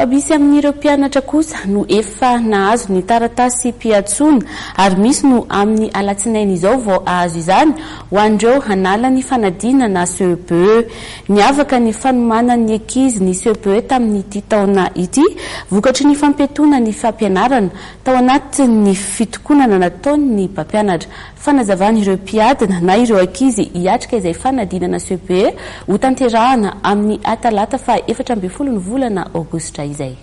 fa misy amin'ireo mpianatra kosa no efa nahazo ny taratasy mpiatsona ary misy no amin'ny alatsinainy izao vao ahazo izany ho andreo hanala ny fanadinana CEPE. Niavaka ny fanomanan'ny ankizy ny CEPE tamin'ity taona ity vokatry ny fampetona ny fampianarana tao anatin'ny fitokonana nataon'ny mpampianatra. Fanazavan'ireo mpiadina na ireo ankizy hiatrika izay fanadinana CEPE ho tanterahana amin'ny atalata fa 14 ny volana Aogositra izay.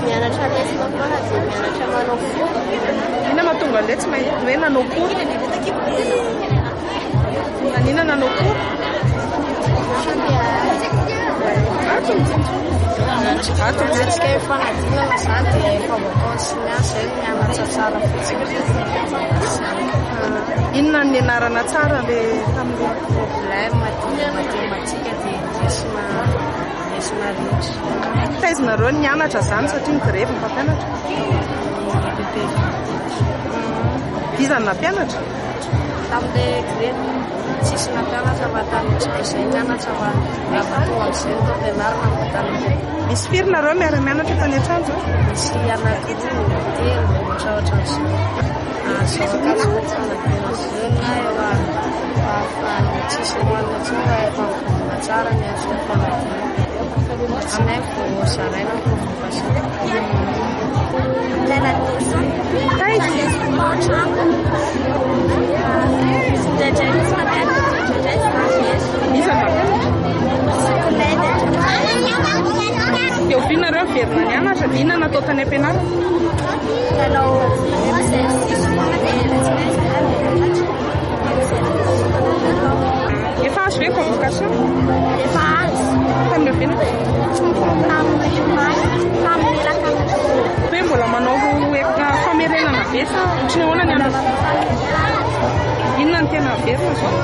Mianatra lesy mampianatra dia mianatra manao foty. Ina mahatonga an'ilay tsy mahita hoe nanao kory? Nanina nanao kory? Atsika fanadinana izany dia efa voataony sy miasa izay mianatra tsara fotsiny. Inona ny nianarana tsara ilay tamin'ilay problème dia matematika dia lesona rehetra. Taizanareo ny nianatra izany satria ny grevy ny mpampianatra? Iza no nampianatra? Tamin'ilay grevy tsisy nampianatra fa tamin'itsika izay nianatra fa afatonga amin'izay no fampianarana fa tamin'ilay. Misy firy nareo miara-mianatra tany an-trano? Misy anankiroa, telo, ohatrahatra amin'izay. Zao akasika fanadinana izay na efa tsisy hoanina intsony fa efa mivonona tsara ny azo fanadinana. Aminay vao zaraina ny profession. Eo vinareo verina nianatra, inona natao tany am-pianarana? Efa azo ve convocation? Efa azo. Tamin'ireo vina? Hoe mbola manao famerenana be sa ohatriny ahoana ny anao? Inona ny tena verina zao?